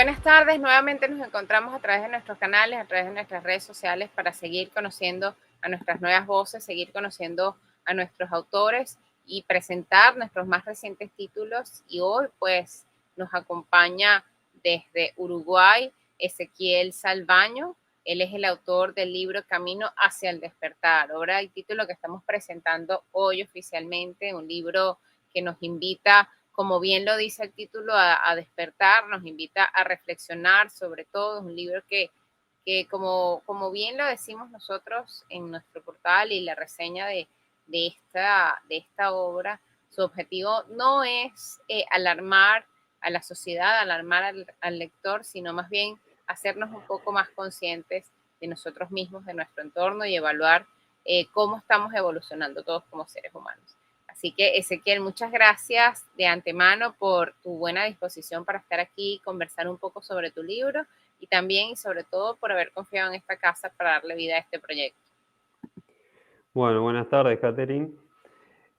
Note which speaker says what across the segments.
Speaker 1: buenas tardes. Nuevamente nos encontramos a través de nuestros canales, a través de nuestras redes sociales para seguir conociendo a nuestras nuevas voces, seguir conociendo a nuestros autores y presentar nuestros más recientes títulos. Y hoy pues nos acompaña desde Uruguay Ezequiel Salvaño. Él es el autor del libro Camino hacia el despertar, obra y título que estamos presentando hoy oficialmente, un libro que nos invita, como bien lo dice el título, a despertar, nos invita a reflexionar sobre todo. Es un libro que como bien lo decimos nosotros en nuestro portal y la reseña de esta obra, su objetivo no es alarmar a la sociedad, alarmar al lector, sino más bien hacernos un poco más conscientes de nosotros mismos, de nuestro entorno y evaluar cómo estamos evolucionando todos como seres humanos. Así que, Ezequiel, muchas gracias de antemano por tu buena disposición para estar aquí y conversar un poco sobre tu libro y también y sobre todo por haber confiado en esta casa para darle vida a este proyecto.
Speaker 2: Bueno, buenas tardes, Catherine.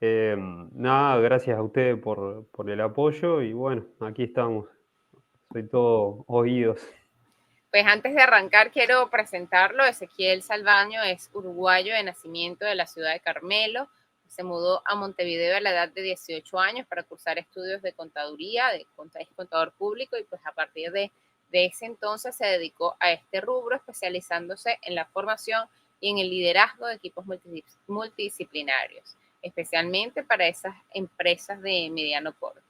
Speaker 2: Nada, gracias a ustedes por el apoyo y bueno, aquí estamos. Soy todo oídos.
Speaker 1: Pues antes de arrancar, quiero presentarlo. Ezequiel Salvaño es uruguayo de nacimiento de la ciudad de Carmelo. Se mudó a Montevideo a la edad de 18 años para cursar estudios de contaduría, es contador público, y pues a partir de ese entonces se dedicó a este rubro, especializándose en la formación y en el liderazgo de equipos multidisciplinarios, especialmente para esas empresas de mediano porte.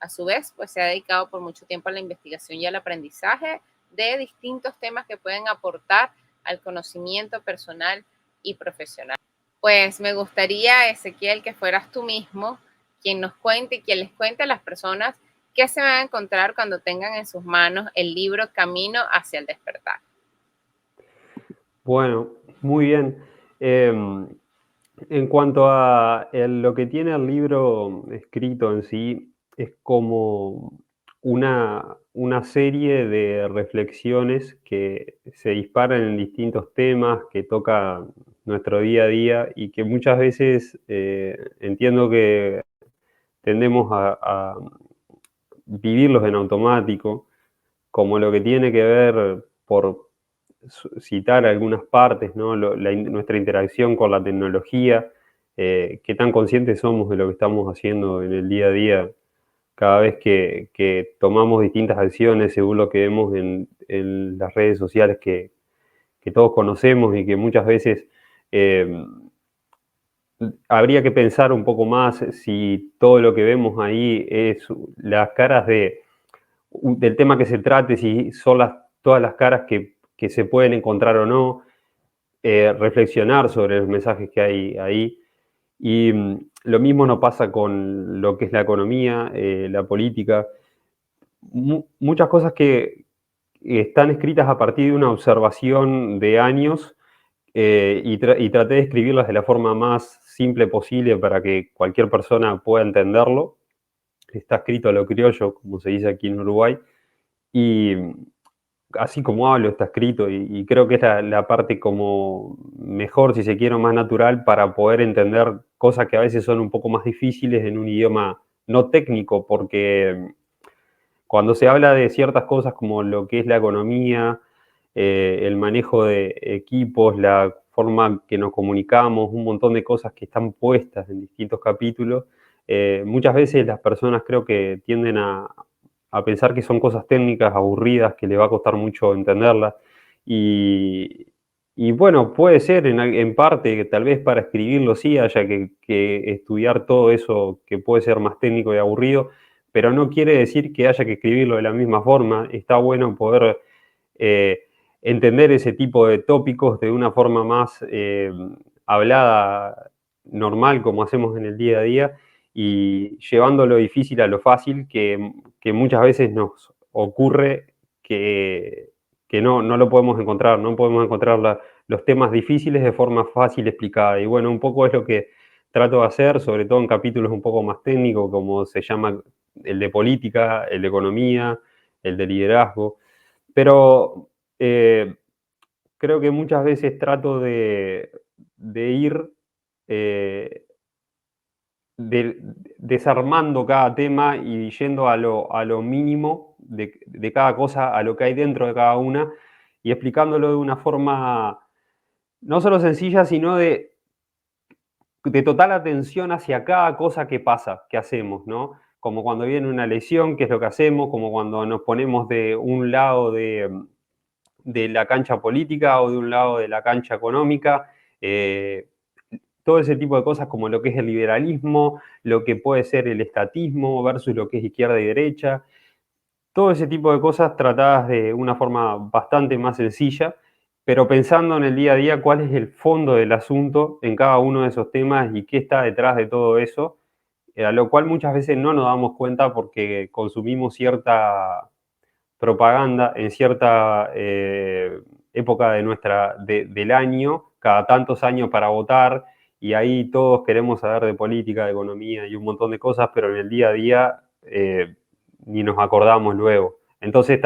Speaker 1: A su vez, pues se ha dedicado por mucho tiempo a la investigación y al aprendizaje de distintos temas que pueden aportar al conocimiento personal y profesional. Pues me gustaría, Ezequiel, que fueras tú mismo quien nos cuente y quien les cuente a las personas qué se van a encontrar cuando tengan en sus manos el libro Camino hacia el despertar.
Speaker 2: Bueno, muy bien. En cuanto a lo que tiene el libro escrito en sí, es como una serie de reflexiones que se disparan en distintos temas, que tocan nuestro día a día y que muchas veces entiendo que tendemos a vivirlos en automático, como lo que tiene que ver, por citar algunas partes, ¿no? Nuestra interacción con la tecnología, qué tan conscientes somos de lo que estamos haciendo en el día a día cada vez que tomamos distintas acciones según lo que vemos en las redes sociales que todos conocemos y que muchas veces habría que pensar un poco más si todo lo que vemos ahí es las caras del tema que se trate, si son todas las caras que se pueden encontrar o no, reflexionar sobre los mensajes que hay ahí. Y lo mismo nos pasa con lo que es la economía, la política. Muchas cosas que están escritas a partir de una observación de años, y traté de escribirlas de la forma más simple posible para que cualquier persona pueda entenderlo. Está escrito a lo criollo, como se dice aquí en Uruguay, y así como hablo está escrito, y creo que es la parte como mejor, si se quiere, más natural para poder entender cosas que a veces son un poco más difíciles en un idioma no técnico, porque cuando se habla de ciertas cosas como lo que es la economía, el manejo de equipos, la forma que nos comunicamos, un montón de cosas que están puestas en distintos capítulos, muchas veces las personas creo que tienden a pensar que son cosas técnicas, aburridas, que le va a costar mucho entenderlas. Y, y bueno, puede ser en parte que tal vez para escribirlo sí haya que estudiar todo eso que puede ser más técnico y aburrido, pero no quiere decir que haya que escribirlo de la misma forma. Está bueno poder eh, entender ese tipo de tópicos de una forma más hablada, normal, como hacemos en el día a día, y llevando lo difícil a lo fácil, que muchas veces nos ocurre que no lo podemos encontrar, no podemos encontrar los temas difíciles de forma fácil explicada. Y bueno, un poco es lo que trato de hacer, sobre todo en capítulos un poco más técnicos, como se llama el de política, el de economía, el de liderazgo. Pero creo que muchas veces trato de ir eh, desarmando cada tema y yendo a lo mínimo de cada cosa, a lo que hay dentro de cada una, y explicándolo de una forma no solo sencilla, sino de total atención hacia cada cosa que pasa, que hacemos, ¿no? Como cuando viene una lesión, qué es lo que hacemos, como cuando nos ponemos de un lado de la cancha política o de un lado de la cancha económica, todo ese tipo de cosas como lo que es el liberalismo, lo que puede ser el estatismo versus lo que es izquierda y derecha, todo ese tipo de cosas tratadas de una forma bastante más sencilla, pero pensando en el día a día cuál es el fondo del asunto en cada uno de esos temas y qué está detrás de todo eso, a lo cual muchas veces no nos damos cuenta porque consumimos cierta propaganda en cierta época del año, cada tantos años para votar, y ahí todos queremos saber de política, de economía y un montón de cosas, pero en el día a día ni nos acordamos luego. Entonces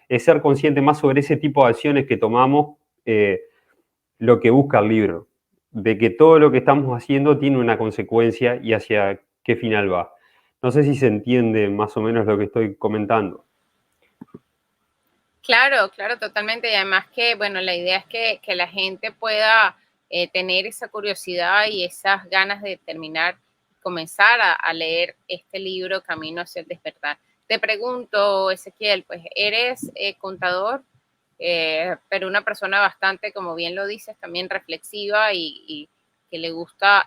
Speaker 2: es ser consciente más sobre ese tipo de acciones que tomamos, lo que busca el libro, de que todo lo que estamos haciendo tiene una consecuencia y hacia qué final va. No sé si se entiende más o menos lo que estoy comentando.
Speaker 1: Claro, claro, totalmente. Y además que, bueno, la idea es que la gente pueda tener esa curiosidad y esas ganas de terminar, comenzar a leer este libro, Camino hacia el despertar. Te pregunto, Ezequiel, pues eres contador, pero una persona bastante, como bien lo dices, también reflexiva y que le gusta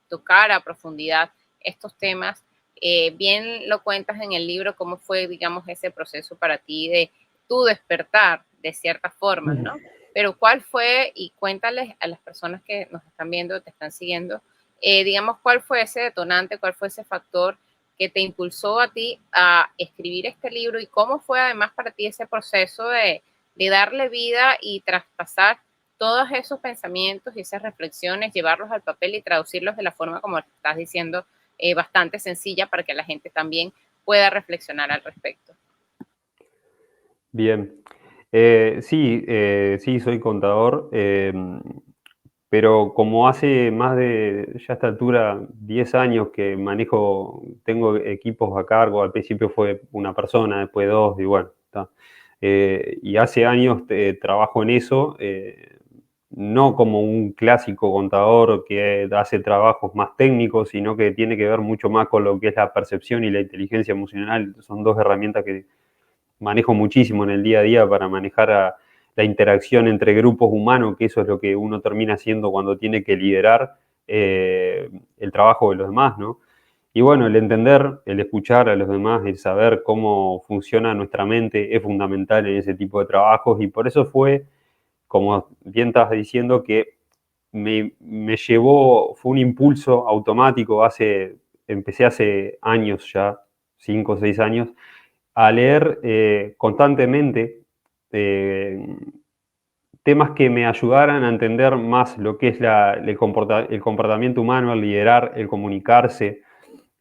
Speaker 1: tocar a profundidad estos temas. Bien lo cuentas en el libro, cómo fue, digamos, ese proceso para ti de tu despertar, de cierta forma, ¿no? Pero ¿cuál fue? Y cuéntales a las personas que nos están viendo, te están siguiendo, digamos, ¿cuál fue ese detonante, cuál fue ese factor que te impulsó a ti a escribir este libro y cómo fue además para ti ese proceso de darle vida y traspasar todos esos pensamientos y esas reflexiones, llevarlos al papel y traducirlos de la forma como estás diciendo, bastante sencilla para que la gente también pueda reflexionar al respecto?
Speaker 2: Bien. Sí, soy contador, pero como hace más de, ya a esta altura, 10 años que tengo equipos a cargo, al principio fue una persona, después dos, y bueno, está. Y hace años trabajo en eso, no como un clásico contador que hace trabajos más técnicos, sino que tiene que ver mucho más con lo que es la percepción y la inteligencia emocional. Son dos herramientas que manejo muchísimo en el día a día para manejar la interacción entre grupos humanos, que eso es lo que uno termina haciendo cuando tiene que liderar el trabajo de los demás, ¿no? Y bueno, el entender, el escuchar a los demás, el saber cómo funciona nuestra mente es fundamental en ese tipo de trabajos, y por eso fue, como bien estás diciendo, que fue un impulso automático, empecé hace años ya, 5 o 6 años, a leer constantemente eh, temas que me ayudaran a entender más lo que es el comportamiento humano, el liderar, el comunicarse,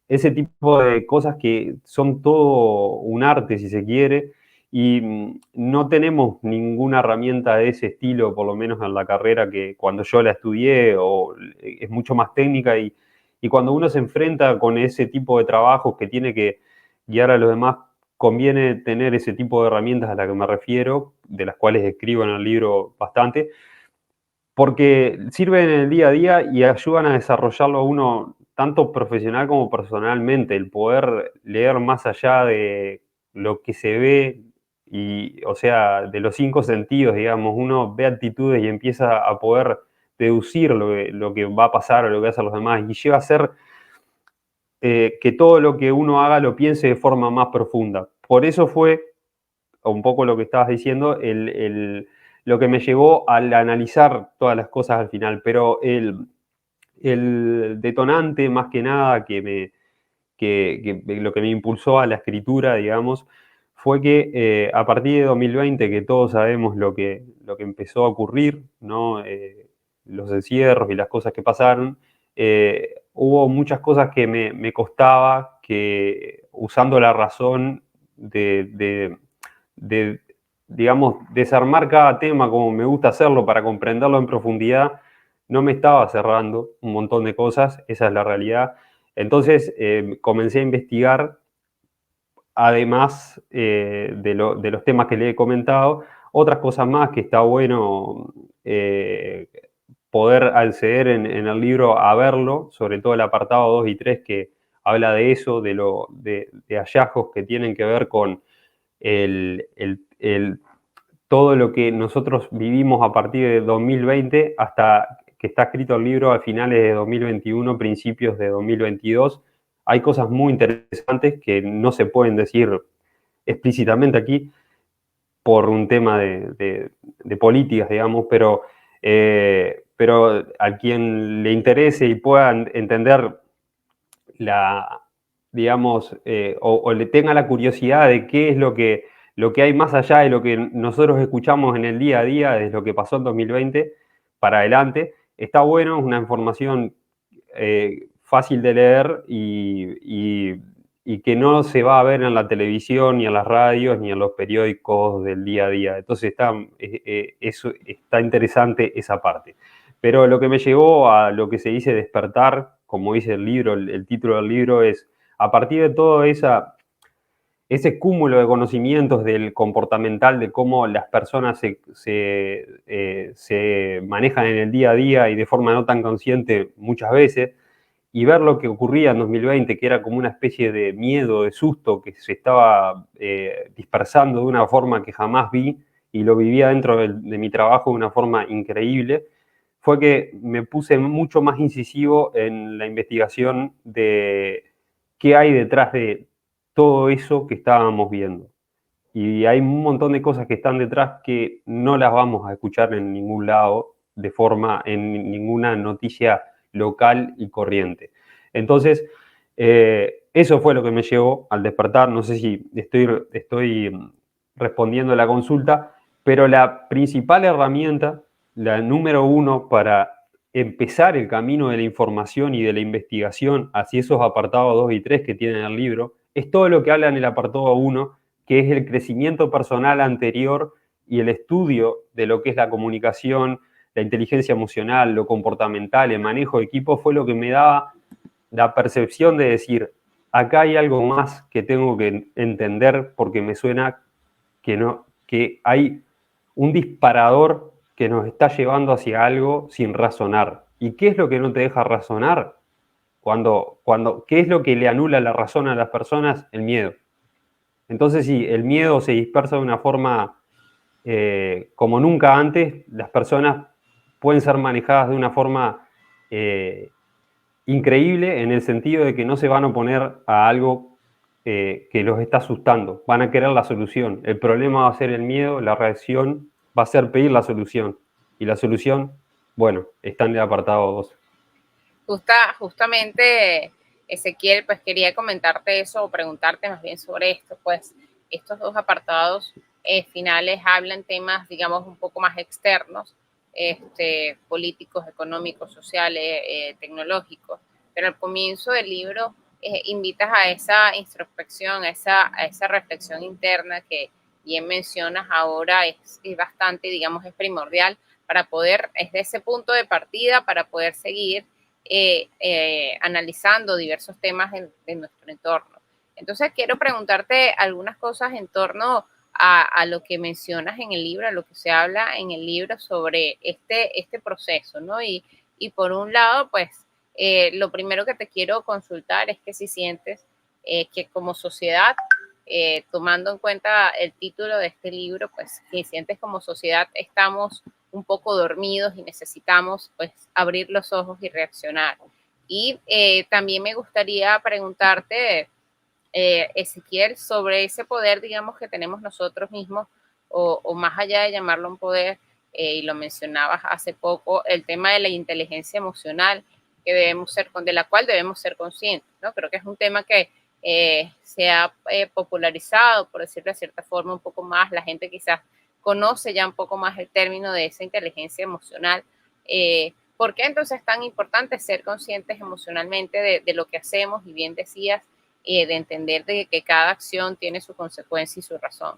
Speaker 2: ese tipo de cosas que son todo un arte, si se quiere, y no tenemos ninguna herramienta de ese estilo, por lo menos en la carrera que cuando yo la estudié, o es mucho más técnica, y cuando uno se enfrenta con ese tipo de trabajos que tiene que guiar a los demás, conviene tener ese tipo de herramientas a las que me refiero, de las cuales escribo en el libro bastante, porque sirven en el día a día y ayudan a desarrollarlo a uno tanto profesional como personalmente, el poder leer más allá de lo que se ve, y, o sea, de los 5 sentidos, digamos, uno ve actitudes y empieza a poder deducir lo que va a pasar o lo que hacen los demás, y lleva a ser que todo lo que uno haga lo piense de forma más profunda. Por eso fue un poco lo que estabas diciendo, lo que me llevó al analizar todas las cosas al final, pero el detonante más que nada lo que me impulsó a la escritura, digamos, fue que a partir de 2020, que todos sabemos lo que empezó a ocurrir, ¿no? Los encierros y las cosas que pasaron, hubo muchas cosas que me costaba, que usando la razón de, digamos, desarmar cada tema como me gusta hacerlo para comprenderlo en profundidad, no me estaba cerrando un montón de cosas, esa es la realidad. Entonces comencé a investigar, además de los temas que le he comentado, otras cosas más que está bueno poder acceder en el libro a verlo, sobre todo el apartado 2 y 3 que habla de eso, de hallazgos que tienen que ver con todo lo que nosotros vivimos a partir de 2020 hasta que está escrito el libro a finales de 2021, principios de 2022. Hay cosas muy interesantes que no se pueden decir explícitamente aquí por un tema de políticas, digamos, pero a quien le interese y pueda entender digamos, o le tenga la curiosidad de qué es lo que hay más allá de lo que nosotros escuchamos en el día a día, desde lo que pasó en 2020 para adelante, está bueno, es una información fácil de leer y que no se va a ver en la televisión, ni en las radios, ni en los periódicos del día a día. Entonces eso, está interesante esa parte. Pero lo que me llevó a lo que se dice despertar, como dice el libro, el título del libro es, a partir de todo ese cúmulo de conocimientos del comportamental, de cómo las personas se manejan en el día a día y de forma no tan consciente muchas veces, y ver lo que ocurría en 2020, que era como una especie de miedo, de susto, que se estaba dispersando de una forma que jamás vi, y lo vivía dentro de mi trabajo de una forma increíble, fue que me puse mucho más incisivo en la investigación de qué hay detrás de todo eso que estábamos viendo. Y hay un montón de cosas que están detrás que no las vamos a escuchar en ningún lado, en ninguna noticia local y corriente. Entonces, eso fue lo que me llevó al despertar. No sé si estoy respondiendo a la consulta, pero la principal herramienta, la número uno para empezar el camino de la información y de la investigación hacia esos apartados 2 y 3 que tienen el libro, es todo lo que habla en el apartado 1, que es el crecimiento personal anterior y el estudio de lo que es la comunicación, la inteligencia emocional, lo comportamental, el manejo de equipo, fue lo que me daba la percepción de decir, acá hay algo más que tengo que entender porque me suena que hay un disparador que nos está llevando hacia algo sin razonar. ¿Y qué es lo que no te deja razonar? ¿Qué es lo que le anula la razón a las personas? El miedo. Entonces, si el miedo se dispersa de una forma como nunca antes, las personas pueden ser manejadas de una forma increíble en el sentido de que no se van a oponer a algo que los está asustando. Van a querer la solución. El problema va a ser el miedo, la reacción va a ser pedir la solución. Y la solución, bueno, está en el apartado 2.
Speaker 1: Justamente, Ezequiel, pues quería comentarte eso o preguntarte más bien sobre esto, pues estos dos apartados finales hablan temas, digamos, un poco más externos, políticos, económicos, sociales, tecnológicos, pero al comienzo del libro invitas a esa introspección, a esa reflexión interna que bien mencionas ahora es bastante, digamos, es primordial para poder, es de ese punto de partida para poder seguir analizando diversos temas en nuestro entorno. Entonces, quiero preguntarte algunas cosas en torno a lo que mencionas en el libro, a lo que se habla en el libro sobre este proceso, ¿no? Y por un lado, pues, lo primero que te quiero consultar es que si sientes que como sociedad, tomando en cuenta el título de este libro, pues, si sientes como sociedad estamos un poco dormidos y necesitamos pues abrir los ojos y reaccionar. Y también me gustaría preguntarte, Ezequiel, sobre ese poder, digamos, que tenemos nosotros mismos, o más allá de llamarlo un poder, y lo mencionabas hace poco, el tema de la inteligencia emocional que de la cual debemos ser conscientes, ¿no? Creo que es un tema que se ha popularizado, por decirlo de cierta forma, un poco más, la gente quizás conoce ya un poco más el término de esa inteligencia emocional. ¿Por qué entonces es tan importante ser conscientes emocionalmente de lo que hacemos? Y bien decías, de entender de que cada acción tiene su consecuencia y su razón.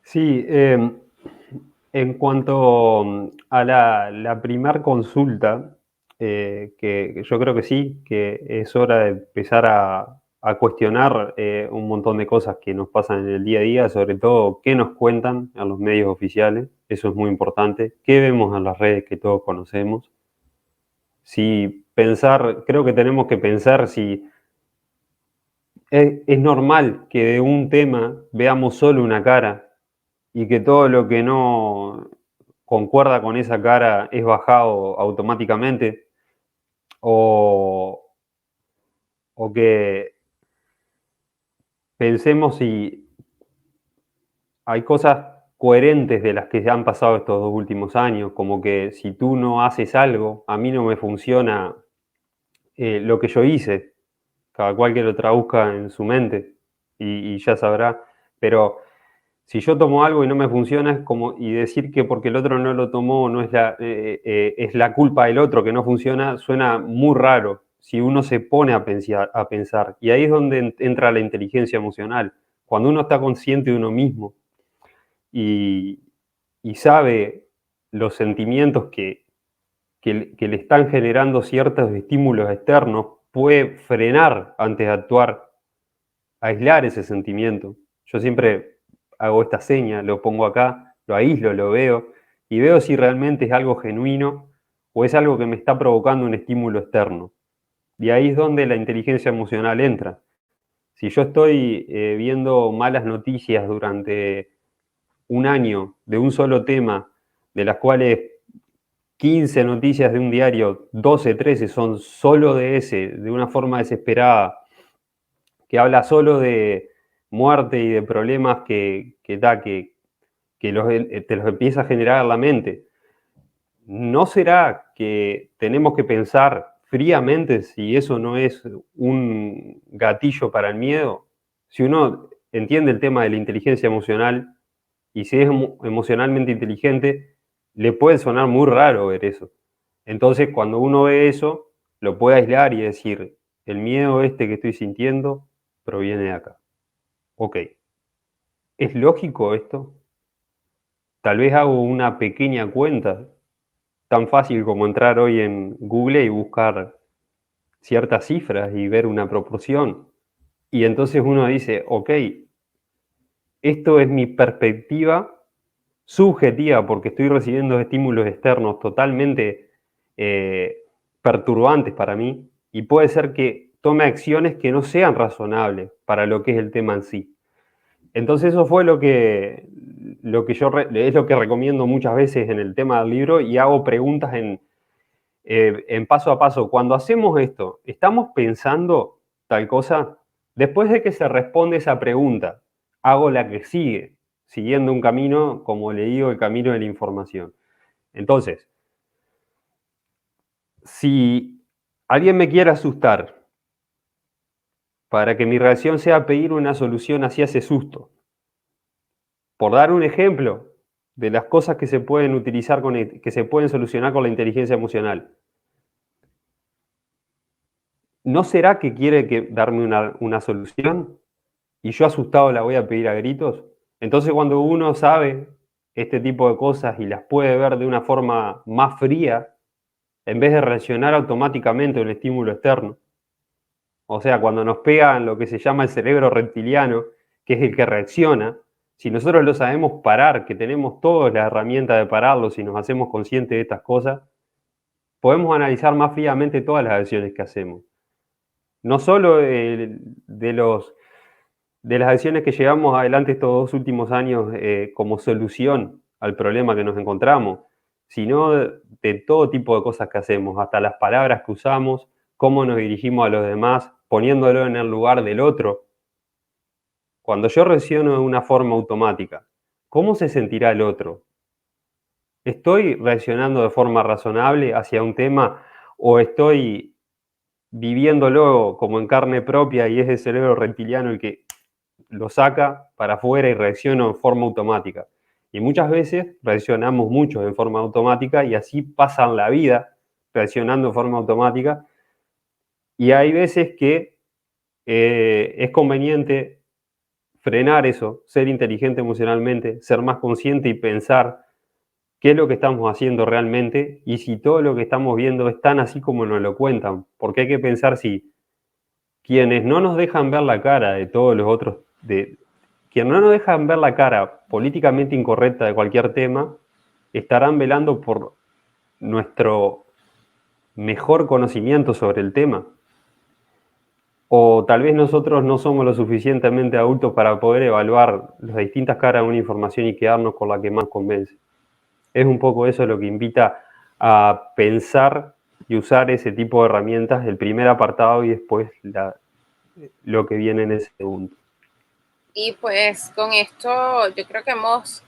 Speaker 2: Sí, en cuanto a la primer consulta, que yo creo que sí, que es hora de empezar a cuestionar un montón de cosas que nos pasan en el día a día, sobre todo qué nos cuentan en los medios oficiales, eso es muy importante, qué vemos en las redes que todos conocemos. Si pensar, creo que tenemos que pensar si es normal que de un tema veamos solo una cara y que todo lo que no concuerda con esa cara es bajado automáticamente, o, o que pensemos si hay cosas coherentes de las que han pasado estos 2 últimos años, como que si tú no haces algo, a mí no me funciona lo que yo hice, cada cual que lo traduzca en su mente y ya sabrá, pero si yo tomo algo y no me funciona, es como, y decir que porque el otro no lo tomó no es la culpa del otro que no funciona, suena muy raro si uno se pone a pensar. Y ahí es donde entra la inteligencia emocional. Cuando uno está consciente de uno mismo y, y sabe los sentimientos que le están generando ciertos estímulos externos, puede frenar antes de actuar, aislar ese sentimiento. Yo siempre hago esta seña, lo pongo acá, lo aíslo, lo veo, y veo si realmente es algo genuino o es algo que me está provocando un estímulo externo. Y ahí es donde la inteligencia emocional entra. Si yo estoy viendo malas noticias durante un año de un solo tema, de las cuales 15 noticias de un diario, 12, 13 son solo de ese, de una forma desesperada, que habla solo de muerte y de problemas que te los empieza a generar la mente. ¿No será que tenemos que pensar fríamente si eso no es un gatillo para el miedo? Si uno entiende el tema de la inteligencia emocional y si es emocionalmente inteligente, le puede sonar muy raro ver eso. Entonces, cuando uno ve eso, lo puede aislar y decir, el miedo este que estoy sintiendo proviene de acá. Ok, ¿es lógico esto? Tal vez hago una pequeña cuenta, tan fácil como entrar hoy en Google y buscar ciertas cifras y ver una proporción. Y entonces uno dice, ok, esto es mi perspectiva subjetiva porque estoy recibiendo estímulos externos totalmente eh, perturbantes para mí y puede ser que tome acciones que no sean razonables para lo que es el tema en sí. Entonces eso fue es lo que recomiendo muchas veces en el tema del libro y hago preguntas en paso a paso. Cuando hacemos esto, ¿estamos pensando tal cosa? Después de que se responde esa pregunta, hago la que sigue, siguiendo un camino, como le digo, el camino de la información. Entonces, si alguien me quiere asustar para que mi reacción sea pedir una solución hacia ese susto, por dar un ejemplo de las cosas que se pueden utilizar, que se pueden solucionar con la inteligencia emocional, ¿no será que quiere darme una solución y yo asustado la voy a pedir a gritos? Entonces cuando uno sabe este tipo de cosas y las puede ver de una forma más fría, en vez de reaccionar automáticamente a un estímulo externo, o sea, cuando nos pegan lo que se llama el cerebro reptiliano, que es el que reacciona, si nosotros lo sabemos parar, que tenemos todas las herramientas de pararlo, si nos hacemos conscientes de estas cosas, podemos analizar más fríamente todas las acciones que hacemos. No solo de las acciones que llevamos adelante estos 2 últimos años como solución al problema que nos encontramos, sino de todo tipo de cosas que hacemos, hasta las palabras que usamos, cómo nos dirigimos a los demás, poniéndolo en el lugar del otro. Cuando yo reacciono de una forma automática, ¿cómo se sentirá el otro? ¿Estoy reaccionando de forma razonable hacia un tema o estoy viviéndolo como en carne propia y es el cerebro reptiliano el que lo saca para afuera y reacciono en forma automática? Y muchas veces reaccionamos mucho en forma automática y así pasan la vida reaccionando en forma automática. Y hay veces que es conveniente frenar eso, ser inteligente emocionalmente, ser más consciente y pensar qué es lo que estamos haciendo realmente y si todo lo que estamos viendo es tan así como nos lo cuentan. Porque hay que pensar si quienes no nos dejan ver la cara de todos los otros, quienes no nos dejan ver la cara políticamente incorrecta de cualquier tema, estarán velando por nuestro mejor conocimiento sobre el tema. O tal vez nosotros no somos lo suficientemente adultos para poder evaluar las distintas caras de una información y quedarnos con la que más convence. Es un poco eso lo que invita a pensar y usar ese tipo de herramientas, el primer apartado y después lo que viene en el segundo.
Speaker 1: Y pues con esto yo creo que hemos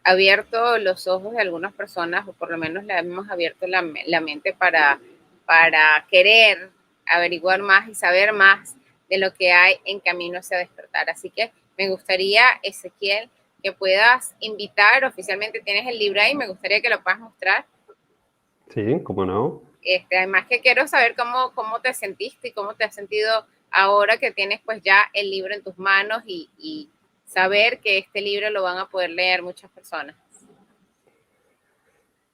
Speaker 1: abierto los ojos de algunas personas, o por lo menos le hemos abierto la mente para querer averiguar más y saber más de lo que hay en Camino hacia Despertar. Así que me gustaría, Ezequiel, que puedas invitar, oficialmente tienes el libro ahí, me gustaría que lo puedas mostrar.
Speaker 2: Sí, cómo no.
Speaker 1: Además que quiero saber cómo te sentiste y cómo te has sentido ahora que tienes pues ya el libro en tus manos y saber que este libro lo van a poder leer muchas personas.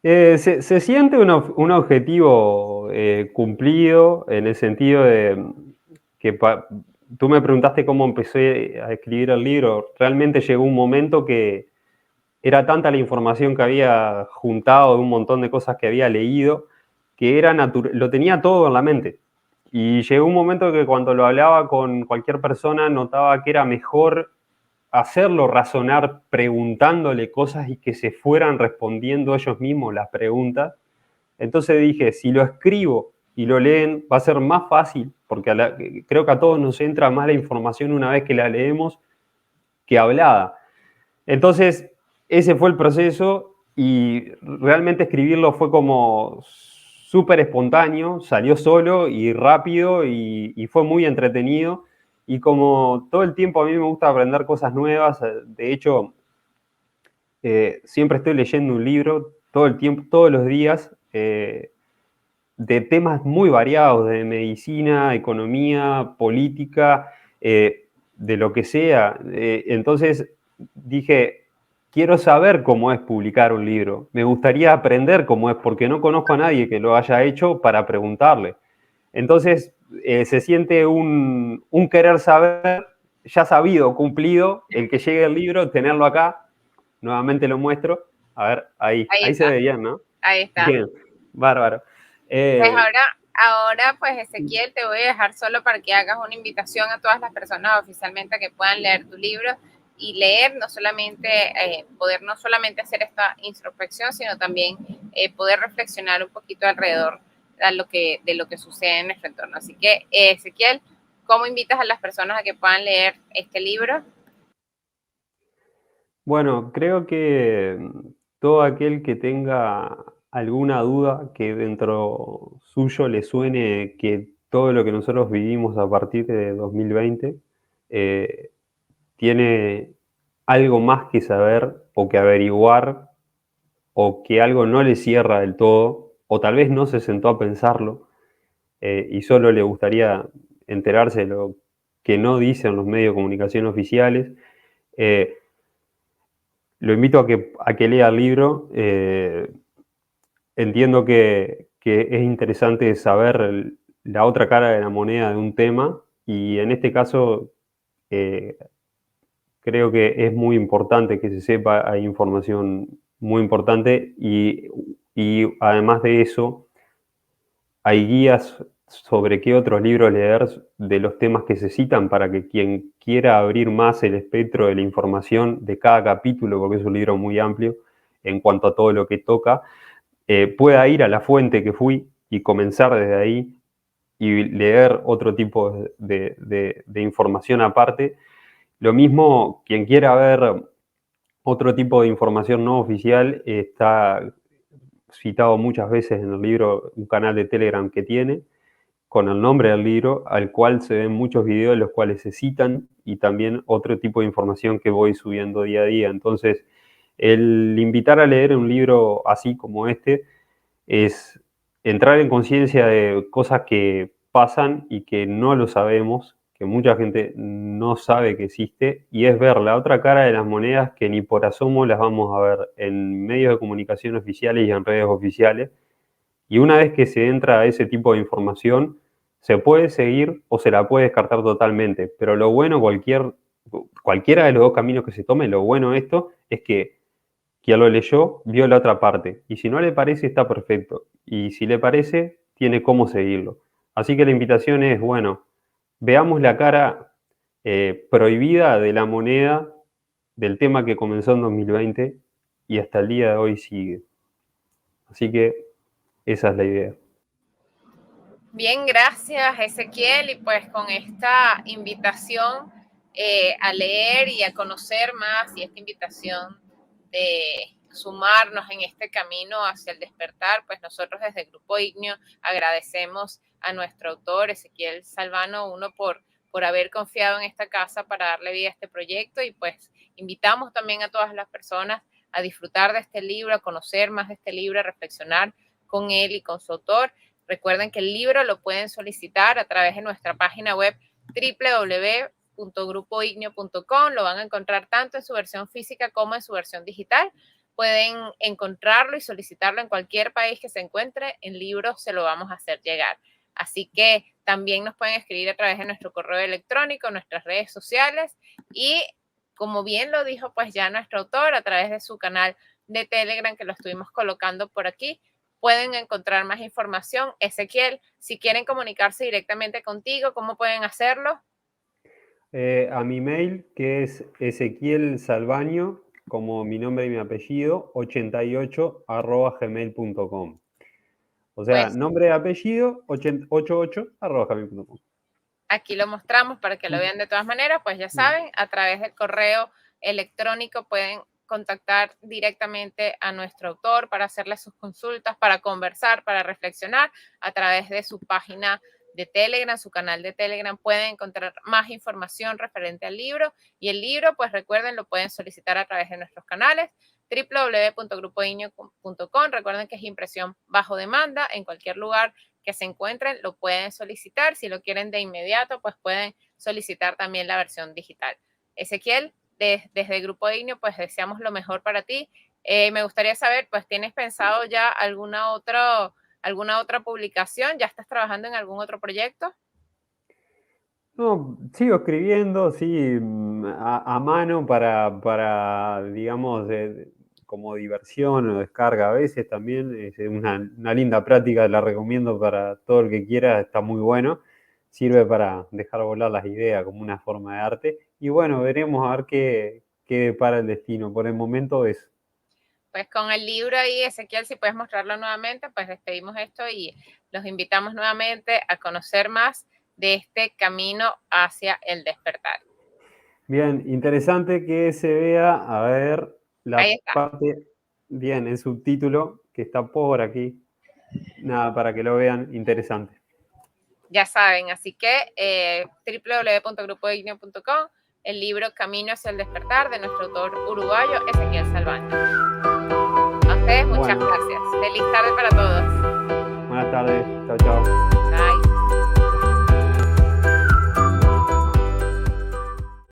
Speaker 2: Se siente un objetivo cumplido en el sentido de que tú me preguntaste cómo empecé a escribir el libro. Realmente llegó un momento que era tanta la información que había juntado de un montón de cosas que había leído, que lo tenía todo en la mente. Y llegó un momento que cuando lo hablaba con cualquier persona notaba que era mejor hacerlo razonar preguntándole cosas y que se fueran respondiendo ellos mismos las preguntas. Entonces dije, si lo escribo y lo leen, va a ser más fácil, porque creo que a todos nos entra más la información una vez que la leemos que hablada. Entonces, ese fue el proceso y realmente escribirlo fue como súper espontáneo, salió solo y rápido y fue muy entretenido. Y como todo el tiempo a mí me gusta aprender cosas nuevas, de hecho, siempre estoy leyendo un libro todo el tiempo, todos los días, de temas muy variados, de medicina, economía, política, de lo que sea. Entonces dije, quiero saber cómo es publicar un libro. Me gustaría aprender cómo es, porque no conozco a nadie que lo haya hecho para preguntarle. Entonces se siente un querer saber, ya sabido, cumplido, el que llegue el libro, tenerlo acá. Nuevamente lo muestro. A ver, ahí se ve bien, ¿no?
Speaker 1: Ahí está.
Speaker 2: Bien, bárbaro.
Speaker 1: Pues ahora, pues Ezequiel, te voy a dejar solo para que hagas una invitación a todas las personas oficialmente que puedan leer tu libro y leer, no solamente, poder no solamente hacer esta introspección, sino también poder reflexionar un poquito alrededor de lo que sucede en nuestro entorno. Así que, Ezequiel, ¿cómo invitas a las personas a que puedan leer este libro?
Speaker 2: Bueno, creo que todo aquel que tenga alguna duda que dentro suyo le suene que todo lo que nosotros vivimos a partir de 2020 eh, tiene algo más que saber o que averiguar o que algo no le cierra del todo o tal vez no se sentó a pensarlo y solo le gustaría enterarse de lo que no dicen los medios de comunicación oficiales. Lo invito a que lea el libro. Entiendo que es interesante saber la otra cara de la moneda de un tema y en este caso eh, creo que es muy importante que se sepa, hay información muy importante y además de eso hay guías sobre qué otros libros leer de los temas que se citan para que quien quiera abrir más el espectro de la información de cada capítulo, porque es un libro muy amplio en cuanto a todo lo que toca, pueda ir a la fuente que fui y comenzar desde ahí y leer otro tipo de información aparte. Lo mismo, quien quiera ver otro tipo de información no oficial, está citado muchas veces en el libro un canal de Telegram que tiene, con el nombre del libro, al cual se ven muchos videos en los cuales se citan y también otro tipo de información que voy subiendo día a día. Entonces, el invitar a leer un libro así como este es entrar en conciencia de cosas que pasan y que no lo sabemos que mucha gente no sabe que existe, y es ver la otra cara de las monedas que ni por asomo las vamos a ver en medios de comunicación oficiales y en redes oficiales. Y una vez que se entra a ese tipo de información, se puede seguir o se la puede descartar totalmente. Pero lo bueno, cualquiera de los dos caminos que se tome, lo bueno de esto es que quien lo leyó vio la otra parte. Y si no le parece, está perfecto. Y si le parece, tiene cómo seguirlo. Así que la invitación es, bueno, veamos la cara prohibida de la moneda del tema que comenzó en 2020 y hasta el día de hoy sigue. Así que esa es la idea.
Speaker 1: Bien, gracias Ezequiel, y pues con esta invitación a leer y a conocer más, y esta invitación de sumarnos en este camino hacia el despertar, pues nosotros desde el Grupo Ignio agradecemos a nuestro autor Ezequiel Salvano, uno por haber confiado en esta casa para darle vida a este proyecto, y pues invitamos también a todas las personas a disfrutar de este libro, a conocer más de este libro, a reflexionar con él y con su autor. Recuerden que el libro lo pueden solicitar a través de nuestra página web www.grupoignio.com. Lo van a encontrar tanto en su versión física como en su versión digital. Pueden encontrarlo y solicitarlo en cualquier país que se encuentre. En libros se lo vamos a hacer llegar. Así que también nos pueden escribir a través de nuestro correo electrónico, nuestras redes sociales, y como bien lo dijo pues ya nuestro autor, a través de su canal de Telegram, que lo estuvimos colocando por aquí, pueden encontrar más información. Ezequiel, si quieren comunicarse directamente contigo, ¿cómo pueden hacerlo?
Speaker 2: A mi mail, que es Ezequiel Salvaño, como mi nombre y mi apellido, 88@gmail.com. O sea,
Speaker 1: Pues
Speaker 2: nombre y apellido, 88@gmail.com.
Speaker 1: aquí lo mostramos para que lo vean de todas maneras. Pues ya saben, a través del correo electrónico pueden contactar directamente a nuestro autor para hacerle sus consultas, para conversar, para reflexionar. A través de su página de Telegram, su canal de Telegram, pueden encontrar más información referente al libro, y el libro, pues recuerden, lo pueden solicitar a través de nuestros canales www.grupoignio.com. Recuerden que es impresión bajo demanda. En cualquier lugar que se encuentren lo pueden solicitar. Si lo quieren de inmediato, pues pueden solicitar también la versión digital. Ezequiel, desde el Grupo Ignio, pues deseamos lo mejor para ti. Me gustaría saber, pues, ¿tienes pensado ya alguna otra publicación? ¿Ya estás trabajando en algún otro proyecto?
Speaker 2: No, sigo escribiendo, sí, a mano para digamos, como diversión o descarga a veces también. Es una linda práctica, la recomiendo para todo el que quiera, está muy bueno. Sirve para dejar volar las ideas como una forma de arte. Y bueno, veremos a ver qué depara el destino. Por el momento es.
Speaker 1: Pues con el libro ahí, Ezequiel, si puedes mostrarlo nuevamente, pues despedimos esto y los invitamos nuevamente a conocer más de este camino hacia el despertar.
Speaker 2: Bien, interesante que se vea, a ver,
Speaker 1: Ahí
Speaker 2: la
Speaker 1: está.
Speaker 2: parte, bien, el subtítulo que está por aquí. Nada, para que lo vean, interesante.
Speaker 1: Ya saben, así que www.grupoignio.com, el libro Camino hacia el despertar de nuestro autor uruguayo Ezequiel Salvano. A ustedes muchas gracias. Feliz tarde para todos.
Speaker 2: Buenas tardes. Chao, chao.